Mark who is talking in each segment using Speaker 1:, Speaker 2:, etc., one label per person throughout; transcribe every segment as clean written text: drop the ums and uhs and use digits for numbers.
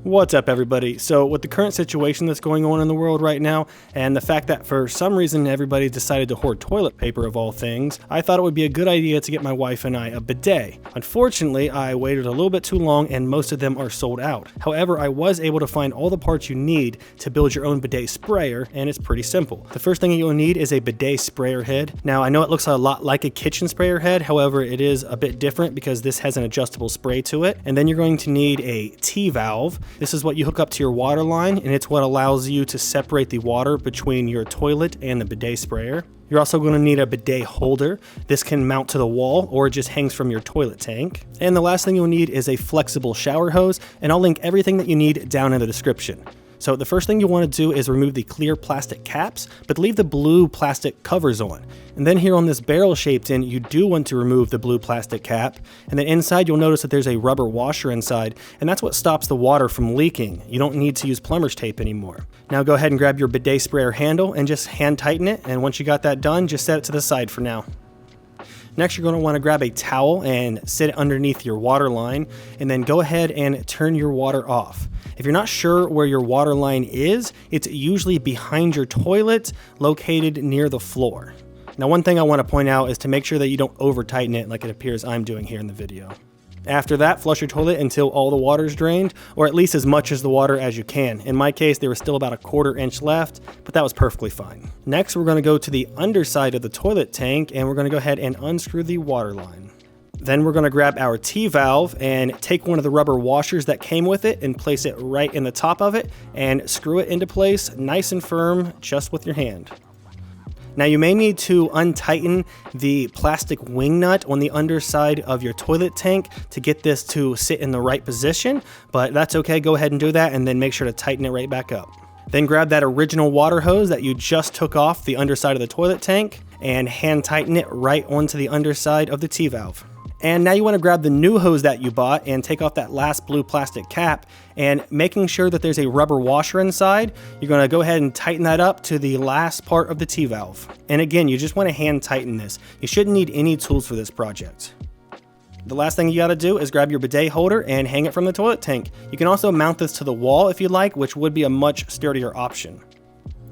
Speaker 1: What's up, everybody? So with the current situation that's going on in the world right now, and the fact that for some reason everybody decided to hoard toilet paper of all things, I thought it would be a good idea to get my wife and I a bidet. Unfortunately, I waited a little bit too long and most of them are sold out. However, I was able to find all the parts you need to build your own bidet sprayer, and it's pretty simple. The first thing you'll need is a bidet sprayer head. Now, I know it looks a lot like a kitchen sprayer head, however, it is a bit different because this has an adjustable spray to it. And then you're going to need a T-valve. This is what you hook up to your water line, and it's what allows you to separate the water between your toilet and the bidet sprayer. You're also going to need a bidet holder. This can mount to the wall or it just hangs from your toilet tank. And the last thing you'll need is a flexible shower hose, and I'll link everything that you need down in the description. So the first thing you want to do is remove the clear plastic caps, but leave the blue plastic covers on. And then here on this barrel shaped tin, you do want to remove the blue plastic cap. And then inside you'll notice that there's a rubber washer inside, and that's what stops the water from leaking. You don't need to use plumber's tape anymore. Now go ahead and grab your bidet sprayer handle and just hand tighten it. And once you got that done, just set it to the side for now. Next, you're going to want to grab a towel and sit it underneath your water line, and then go ahead and turn your water off. If you're not sure where your water line is, it's usually behind your toilet, located near the floor. Now, one thing I want to point out is to make sure that you don't over tighten it like it appears I'm doing here in the video. After that, flush your toilet until all the water is drained, or at least as much as the water as you can. In my case, there was still about a 1/4 inch left, but that was perfectly fine. Next, we're going to go to the underside of the toilet tank, and we're going to go ahead and unscrew the water line. Then we're going to grab our T-valve and take one of the rubber washers that came with it and place it right in the top of it and screw it into place nice and firm just with your hand. Now you may need to untighten the plastic wing nut on the underside of your toilet tank to get this to sit in the right position, but that's okay. Go ahead and do that and then make sure to tighten it right back up. Then grab that original water hose that you just took off the underside of the toilet tank and hand tighten it right onto the underside of the T-valve. And now you want to grab the new hose that you bought and take off that last blue plastic cap, and making sure that there's a rubber washer inside, you're going to go ahead and tighten that up to the last part of the T-valve. And again, you just want to hand tighten this. You shouldn't need any tools for this project. The last thing you got to do is grab your bidet holder and hang it from the toilet tank. You can also mount this to the wall if you'd like, which would be a much sturdier option.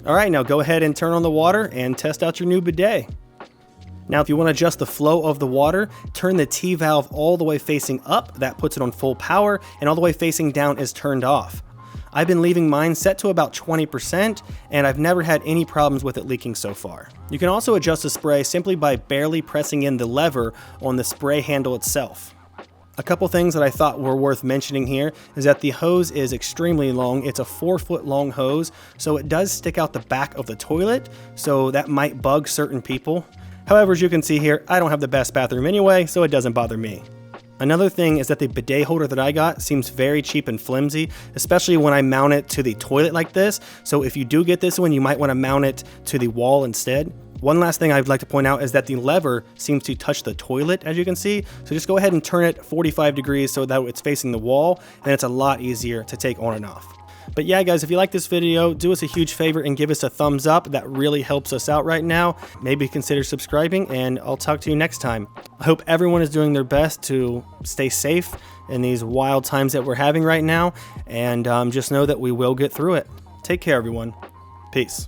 Speaker 1: Alright, now go ahead and turn on the water and test out your new bidet. Now, if you want to adjust the flow of the water, turn the T-valve all the way facing up. That puts it on full power, and all the way facing down is turned off. I've been leaving mine set to about 20%, and I've never had any problems with it leaking so far. You can also adjust the spray simply by barely pressing in the lever on the spray handle itself. A couple things that I thought were worth mentioning here is that the hose is extremely long. It's a 4-foot long hose, so it does stick out the back of the toilet, so that might bug certain people. However, as you can see here, I don't have the best bathroom anyway, so it doesn't bother me. Another thing is that the bidet holder that I got seems very cheap and flimsy, especially when I mount it to the toilet like this. So if you do get this one, you might want to mount it to the wall instead. One last thing I'd like to point out is that the lever seems to touch the toilet, as you can see. So just go ahead and turn it 45 degrees so that it's facing the wall, and it's a lot easier to take on and off. But yeah, guys, if you like this video, do us a huge favor and give us a thumbs up. That really helps us out right now. Maybe consider subscribing, and I'll talk to you next time. I hope everyone is doing their best to stay safe in these wild times that we're having right now, and just know that we will get through it. Take care, everyone. Peace.